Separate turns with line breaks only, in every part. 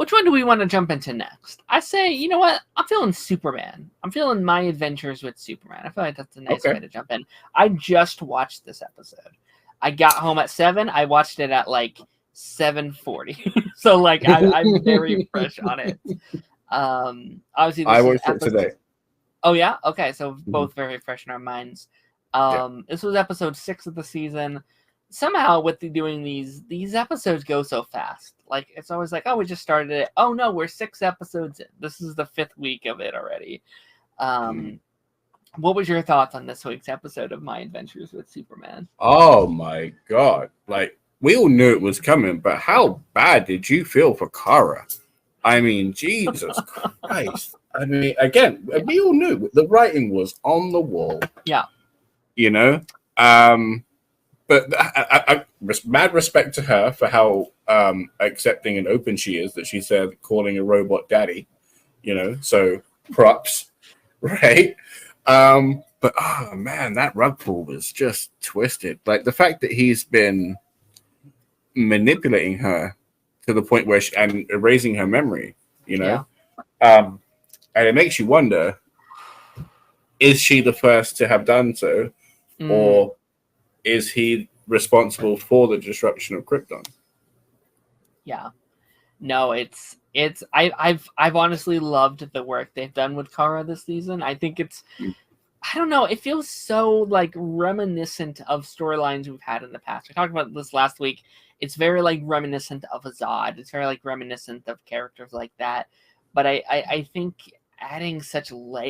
Which one do we want to jump into next? I say, you know what? I'm feeling Superman. I'm feeling My Adventures with Superman. I feel like that's a nice way to jump in. I just watched this episode. I got home at 7. I watched it at like 7:40. So like I'm very fresh on it. Obviously this
I
is
watched it today.
Oh yeah? Okay, so both very fresh in our minds. This was episode 6 of the season. Somehow with doing these episodes go so fast. Like it's always like, oh, we just started it. Oh no, we're 6 episodes in. This is the 5th week of it already. What was your thoughts on this week's episode of My Adventures with Superman?
Oh my god. Like, we all knew it was coming, but how bad did you feel for Kara? I mean, Jesus Christ. I mean, again, we all knew the writing was on the wall.
Yeah.
You know? But I mad respect to her for how accepting and open she is, that she said calling a robot daddy, you know, so props, right? But oh man, that rug pull was just twisted. Like the fact that he's been manipulating her to the point where and erasing her memory, you know, and it makes you wonder, is she the first to have done so, or is he responsible for the destruction of Krypton?
Yeah. No, I've honestly loved the work they've done with Kara this season. I think I don't know, it feels so like reminiscent of storylines we've had in the past. We talked about this last week. It's very like reminiscent of Azad. It's very like reminiscent of characters like that. But I think adding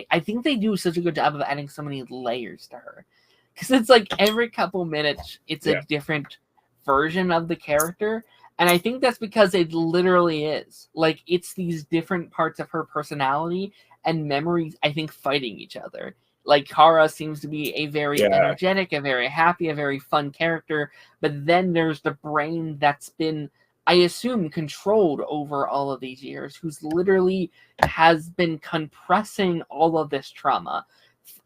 I think they do such a good job of adding so many layers to her. Because it's like every couple minutes, it's a different version of the character. And I think that's because it literally is. Like, it's these different parts of her personality and memories, I think, fighting each other. Like, Kara seems to be a very energetic, a very happy, a very fun character. But then there's the brain that's been, I assume, controlled over all of these years, who's literally has been compressing all of this trauma.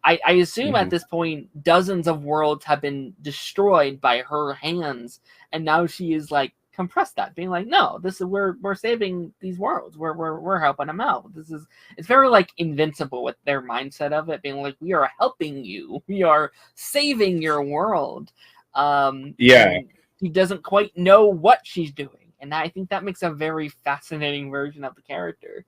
I assume at this point, dozens of worlds have been destroyed by her hands, and now she is like compressed that, being like, no, this is we're saving these worlds, we're helping them out. It's very like Invincible with their mindset of it, being like, we are helping you, we are saving your world. She doesn't quite know what she's doing, and I think that makes a very fascinating version of the character.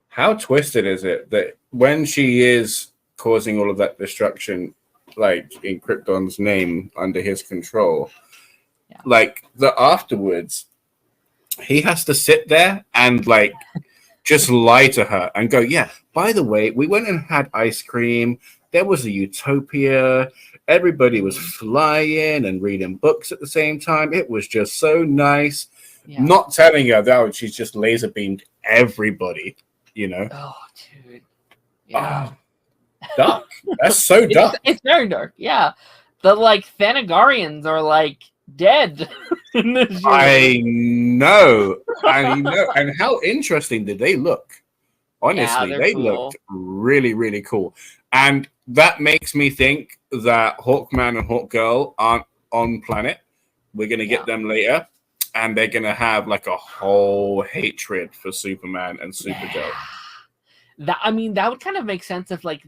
How twisted is it that when she is causing all of that destruction, like in Krypton's name, under his control, like the afterwards, he has to sit there and like just lie to her and go, yeah, by the way, we went and had ice cream. There was a utopia. Everybody was flying and reading books at the same time. It was just so nice. Yeah. Not telling her that she's just laser beamed everybody, you know?
Oh, dude. Yeah.
Oh. Dark. That's so dark.
It's very dark. Yeah, the like Thanagarians are like dead in this universe.
I know. And how interesting did they look? Honestly, they looked really, really cool. And that makes me think that Hawkman and Hawkgirl aren't on planet. We're gonna get them later, and they're gonna have like a whole hatred for Superman and Supergirl.
That would kind of make sense if like,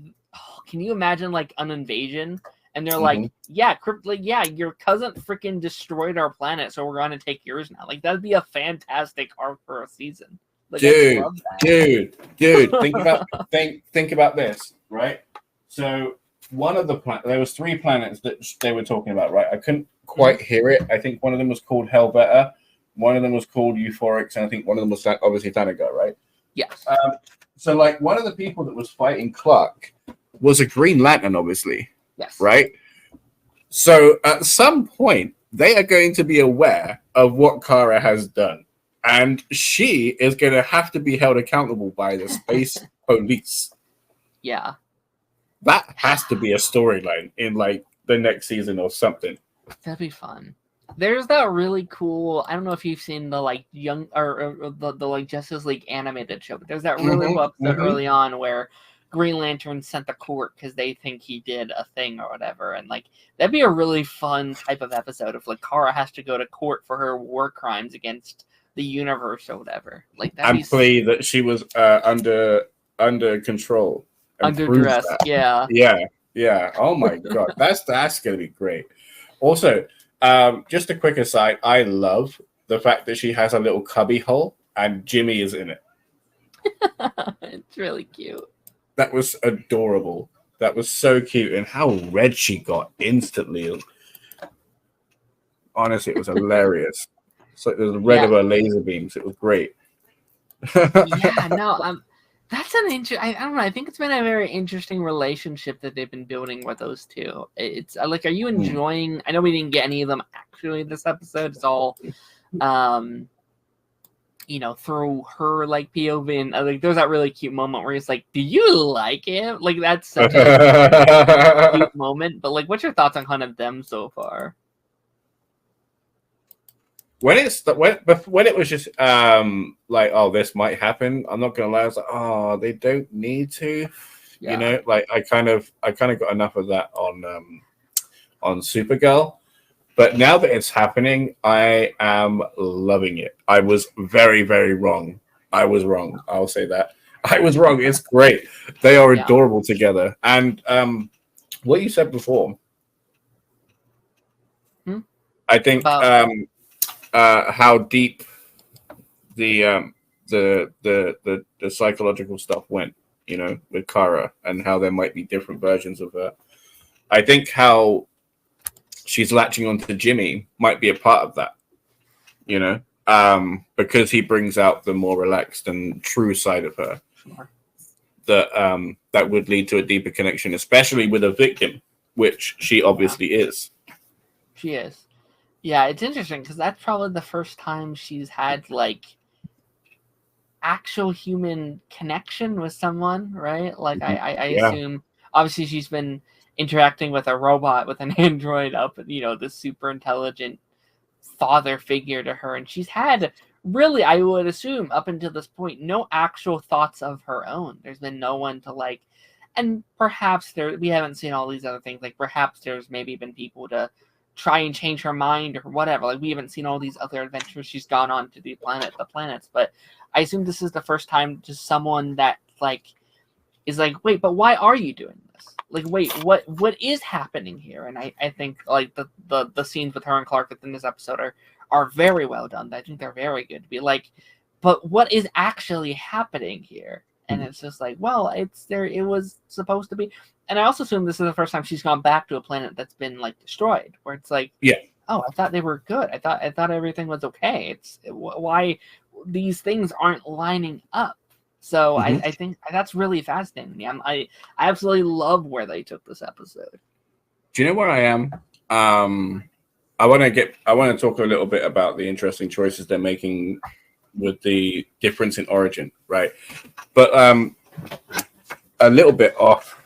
can you imagine like an invasion and they're like, your cousin freaking destroyed our planet, so we're gonna take yours now. Like, that'd be a fantastic arc for a season. Like,
dude. think about this, right? So one of there was 3 planets that they were talking about, right? I couldn't quite hear it. I think one of them was called Helveta, one of them was called Euphorix, and I think one of them was obviously Thanagar, right?
Yes.
So like one of the people that was fighting Clark was a Green Lantern, obviously.
Yes.
Right? So at some point, they are going to be aware of what Kara has done. And she is going to have to be held accountable by the space police.
Yeah.
That has to be a storyline in like the next season or something.
That'd be fun. There's that really cool, I don't know if you've seen the like young or the like Justice League animated show, but there's that really cool episode early on where Green Lantern sent to court because they think he did a thing or whatever, and like that'd be a really fun type of episode if like Kara has to go to court for her war crimes against the universe or whatever. Like that'd
And
be
play that she was under control and
under
prove
duress.
that.
Yeah.
Yeah. Oh my god, that's gonna be great. Also, just a quick aside, I love the fact that she has a little cubby hole and Jimmy is in it.
It's really cute.
That was adorable. That was so cute, and how red she got instantly. Honestly, it was hilarious. It's like the red
Yeah.
of her laser beams. It was great.
Yeah, no, that's an I don't know. I think it's been a very interesting relationship that they've been building with those two. It's like, are you enjoying? I know we didn't get any of them actually this episode. It's all, through her like POV, and like there's that really cute moment where he's like, "Do you like him?" Like that's such a cute moment. But like, what's your thoughts on kind of them so far?
When it was just like, oh, this might happen, I'm not gonna lie, I was like, oh, they don't need to.
Yeah.
Like I kind of got enough of that on Supergirl. But now that it's happening, I am loving it. I was very, very wrong. I was wrong. I'll say that. I was wrong. It's great. They are adorable together. And what you said before, I think how deep the psychological stuff went, with Kara, and how there might be different versions of her. I think how she's latching onto Jimmy might be a part of that, because he brings out the more relaxed and true side of her.
Sure.
That would lead to a deeper connection, especially with a victim, which she obviously is.
She is. Yeah, it's interesting because that's probably the first time she's had like actual human connection with someone, right? Like I assume obviously she's been interacting with a robot, with an android up, this super intelligent father figure to her, and she's had really, I would assume, up until this point, no actual thoughts of her own. There's been no one to like, and perhaps we haven't seen all these other things, like perhaps there's maybe been people to try and change her mind or whatever. Like we haven't seen all these other adventures she's gone on to the planets, but I assume this is the first time just someone that like is like, wait, but why are you doing this? Like, wait, what is happening here? And I think like the scenes with her and Clark within this episode are very well done. I think they're very good to be like, but what is actually happening here? And it's just like, well, it was supposed to be. And I also assume this is the first time she's gone back to a planet that's been like destroyed, where it's like, oh, I thought they were good. I thought everything was okay. Why these things aren't lining up. So I think that's really fascinating. I absolutely love where they took this episode.
Do you know where I am? I want to talk a little bit about the interesting choices they're making with the difference in origin, right? But a little bit off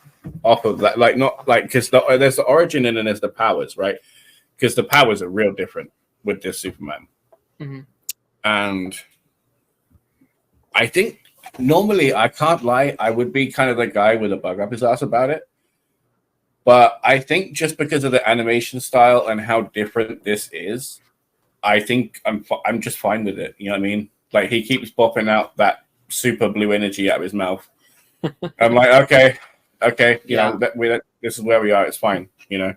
of that, like not like because there's the origin and then there's the powers, right? Because the powers are real different with this Superman, and I think normally, I can't lie, I would be kind of the guy with a bug up his ass about it. But I think just because of the animation style and how different this is, I think I'm just fine with it. You know what I mean? Like he keeps popping out that super blue energy out of his mouth. I'm like, okay, you know, this is where we are. It's fine, you know.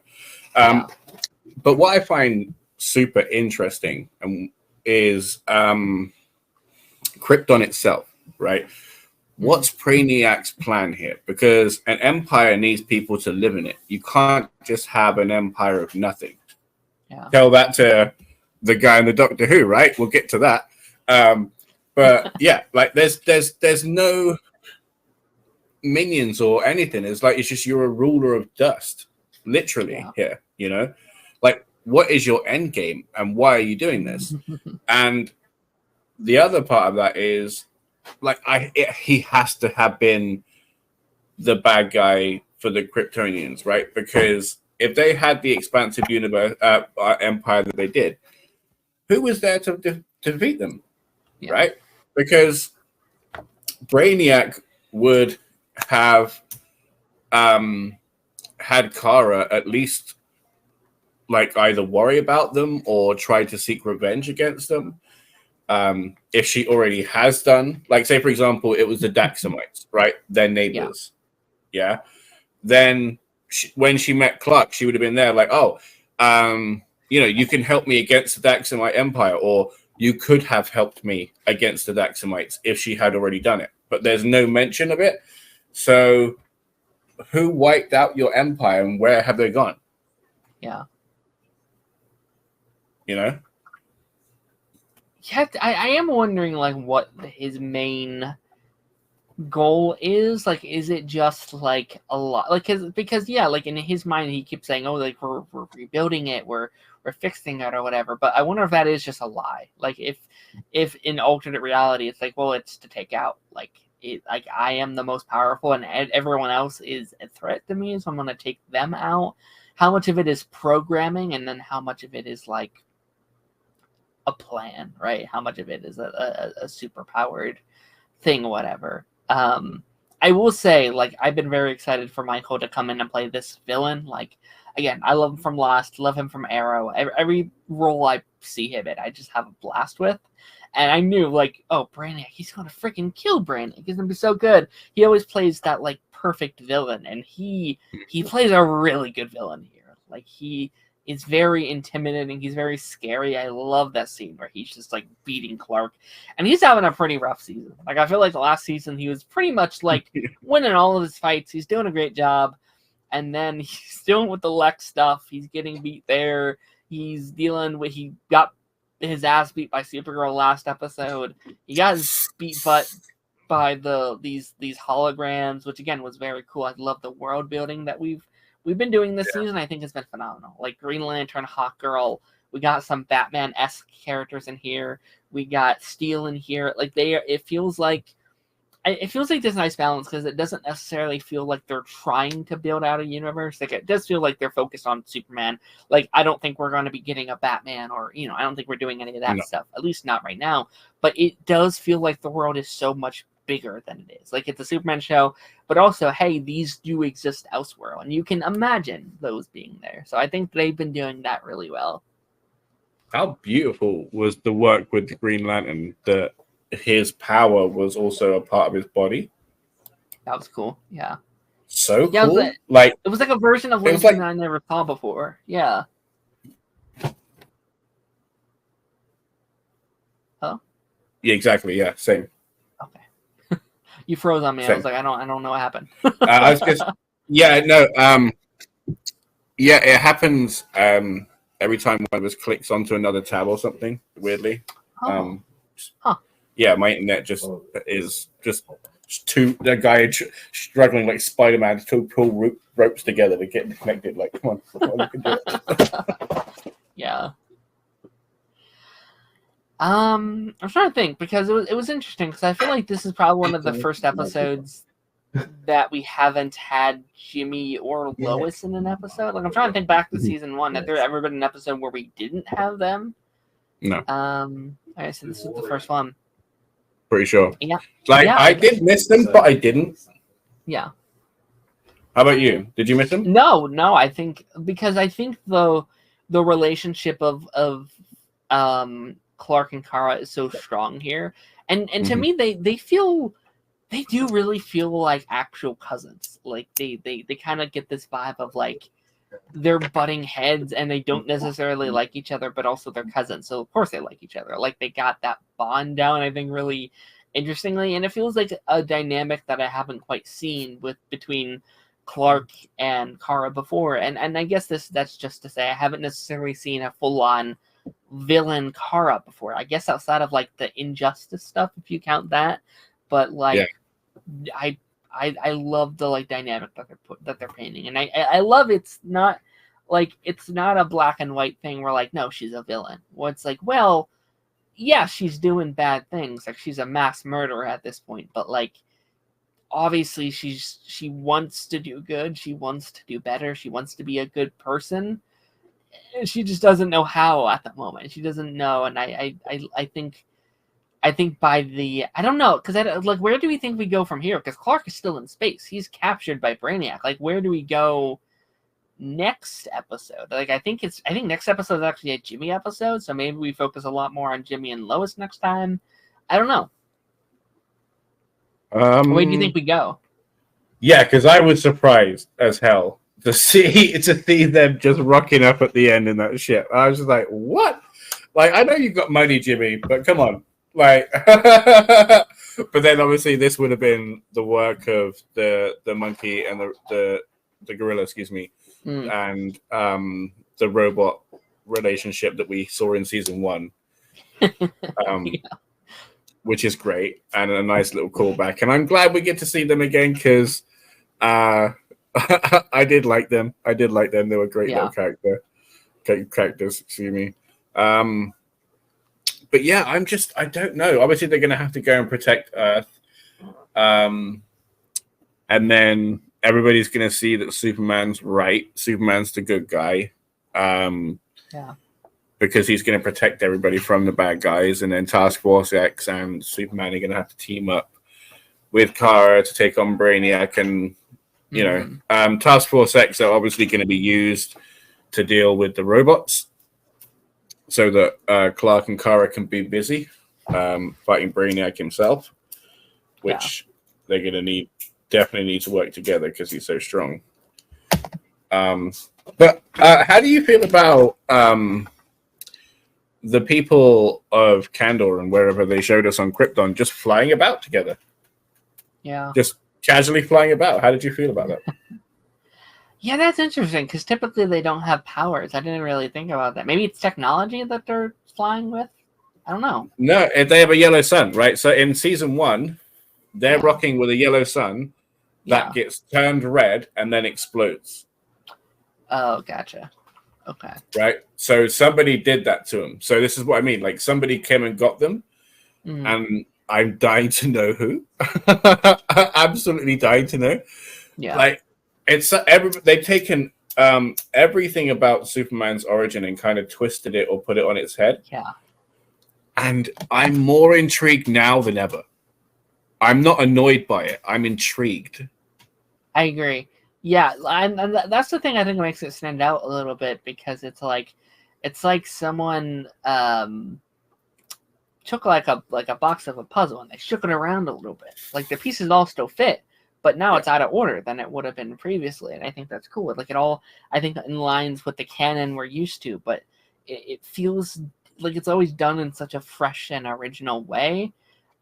But what I find super interesting is Krypton itself, right? What's Brainiac's plan here? Because an empire needs people to live in it. You can't just have an empire of nothing. Tell that to the guy in the Doctor Who, right? We'll get to that. But yeah, like there's no minions or anything. It's like it's just you're a ruler of dust, literally here. You know, like what is your end game and why are you doing this? And the other part of that is like he has to have been the bad guy for the Kryptonians, right? Because if they had the expansive universe empire that they did, who was there to defeat them, right? Because Brainiac would have had Kara at least like either worry about them or try to seek revenge against them. if she already has done, like, say for example, it was the Daxamites, right? Their neighbors, yeah. Then when she met Clark, she would have been there, like, oh, you can help me against the Daxamite Empire, or you could have helped me against the Daxamites if she had already done it. But there's no mention of it. So who wiped out your empire and where have they gone?
Yeah.
Yeah,
I am wondering, like, what his main goal is. Like, is it just like a lot, like, because like in his mind he keeps saying, oh, like we're rebuilding it, we're fixing it or whatever, but I wonder if that is just a lie. Like, if in alternate reality it's like, well, it's to take out, like, it, like, I am the most powerful and everyone else is a threat to me, so I'm going to take them out. How much of it is programming, and then how much of it is like a plan, right? How much of it is a super powered thing, whatever. I will say, like, I've been very excited for Michael to come in and play this villain. Like, again, I love him from Lost, love him from Arrow. Every role I see him in, I just have a blast with. And I knew, like, oh, Brainiac, he's gonna freaking kill Brainiac. He's gonna be so good. He always plays that, like, perfect villain, and he plays a really good villain here. Like, he is very intimidating. He's very scary. I love that scene where he's just, like, beating Clark. And he's having a pretty rough season. Like, I feel like the last season he was pretty much, like, winning all of his fights. He's doing a great job. And then he's dealing with the Lex stuff. He's getting beat there. He's dealing with... He got his ass beat by Supergirl last episode. He got his beat butt by these holograms, which, again, was very cool. I love the world building that we've been doing this season. I think it's been phenomenal. Like Green Lantern, Hawkgirl, we got some Batman-esque characters in here. We got Steel in here. Like, it feels like this nice balance, because it doesn't necessarily feel like they're trying to build out a universe. Like, it does feel like they're focused on Superman. Like, I don't think we're going to be getting a Batman, or, I don't think we're doing any of that stuff. At least not right now. But it does feel like the world is so much bigger than it is. Like, it's a Superman show, but also, hey, these do exist elsewhere, and you can imagine those being there. So I think they've been doing that really well.
How beautiful was the work with the Green Lantern, that his power was also a part of his body?
That was cool. Yeah.
So cool. It was
like a version of Lantern that I never saw before. Yeah. Oh?
Yeah, exactly. Yeah, same.
Okay. You froze on me. Same. I was like, I don't know what happened.
I was just, yeah, no, yeah, it happens every time one of us clicks onto another tab or something, weirdly.
Oh.
Yeah, my internet just is just a guy struggling like Spider-Man to pull ropes together to get connected. Like, come on.
Yeah. I'm trying to think, because it was interesting, because I feel like this is probably one of the first episodes that we haven't had Jimmy or Lois in an episode. Like, I'm trying to think back to season 1. Have there ever been an episode where we didn't have them?
No.
Okay, so this is the first one.
Pretty sure.
Yeah.
Like, yeah, I did miss them, but I didn't.
Yeah.
How about you? Did you miss them?
No. I think the relationship of Clark and Kara is so strong here, and to me they do really feel like actual cousins. Like they kind of get this vibe of like they're butting heads, and they don't necessarily like each other, but also they're cousins, so of course they like each other. Like, they got that bond down, I think, really interestingly, and it feels like a dynamic that I haven't quite seen between Clark and Kara before. And I guess that's just to say I haven't necessarily seen a full-on villain Kara before. I guess outside of like the Injustice stuff, if you count that, but like I love the like dynamic that they're painting, and I love it's not a black and white thing where like, no, she's a villain. Well, it's like, well, yeah, she's doing bad things, like she's a mass murderer at this point, but like obviously she wants to do good, she wants to do better, she wants to be a good person. She just doesn't know how at the moment. She doesn't know, and I think by the, I don't know, because like, where do we think we go from here? Because Clark is still in space. He's captured by Brainiac. Like, where do we go next episode. Like I think next episode is actually a Jimmy episode, so maybe we focus a lot more on Jimmy and Lois next time. I don't know. Where do you think we go?
Yeah, because I was surprised as hell to see them just rocking up at the end in that ship. I was just like, what? Like, I know you've got money, Jimmy, but come on. Like, but then obviously this would have been the work of the monkey and the gorilla, excuse me, and the robot relationship that we saw in season 1. Which is great and a nice little callback. And I'm glad we get to see them again because I did like them. They were great little characters, excuse me. But yeah, I don't know. Obviously, they're going to have to go and protect Earth. And then everybody's going to see that Superman's right. Superman's the good guy. Because he's going to protect everybody from the bad guys. And then Task Force X and Superman are going to have to team up with Kara to take on Brainiac. And, you know, Task Force X are obviously going to be used to deal with the robots so that Clark and Kara can be busy fighting Brainiac himself, which they're going to definitely need to work together because he's so strong. But how do you feel about the people of Kandor and wherever they showed us on Krypton just flying about together? Yeah. Just casually flying about. How did you feel about that?
Yeah, that's interesting because typically they don't have powers. I didn't really think about that. Maybe it's technology that they're flying with? I don't know.
No, they have a yellow sun, right? So in season 1, they're rocking with a yellow sun that gets turned red and then explodes.
Oh, gotcha. Okay.
Right. So somebody did that to them. So this is what I mean. Like somebody came and got them, and I'm dying to know who. Absolutely dying to know. Yeah. Like it's they've taken everything about Superman's origin and kind of twisted it or put it on its head.
Yeah.
And I'm more intrigued now than ever. I'm not annoyed by it. I'm intrigued.
I agree. Yeah, and that's the thing I think makes it stand out a little bit because it's like someone took like a box of a puzzle and they shook it around a little bit. Like the pieces all still fit, but now it's out of order than it would have been previously, and I think that's cool. Like it all, I think, in lines with the canon we're used to, but it feels like it's always done in such a fresh and original way.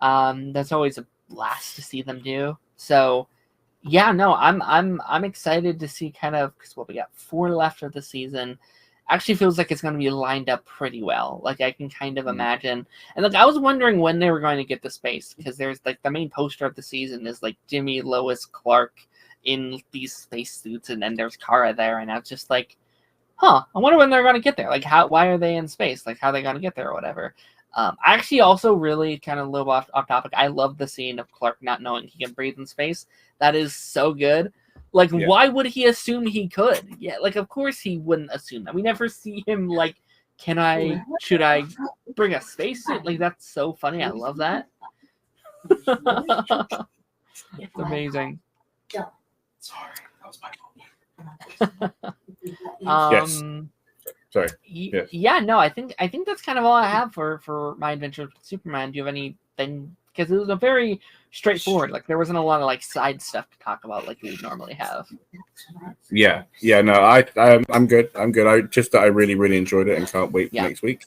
That's always a blast to see them do. So. Yeah, no, I'm excited to see kind of because we got 4 left of the season. Actually, feels like it's going to be lined up pretty well. Like I can kind of imagine, and like I was wondering when they were going to get to space because there's like the main poster of the season is like Jimmy, Lois, Clark in these spacesuits, and then there's Kara there, and I was just like, I wonder when they're going to get there. Like why are they in space? Like how are they going to get there or whatever. I actually also really kind of a little off topic. I love the scene of Clark not knowing he can breathe in space. That is so good. Like, why would he assume he could? Yeah, like, of course he wouldn't assume that. We never see him, like, should I bring a spacesuit? Like, that's so funny. I love that. It's amazing.
Sorry, that was my fault. Yes. Sorry.
Yes. Yeah, no, I think that's kind of all I have for my adventures with Superman. Do you have anything? Because it was a very straightforward. Like there wasn't a lot of like side stuff to talk about like we normally have.
Yeah. No, I'm good. I really, really enjoyed it and can't wait for next week.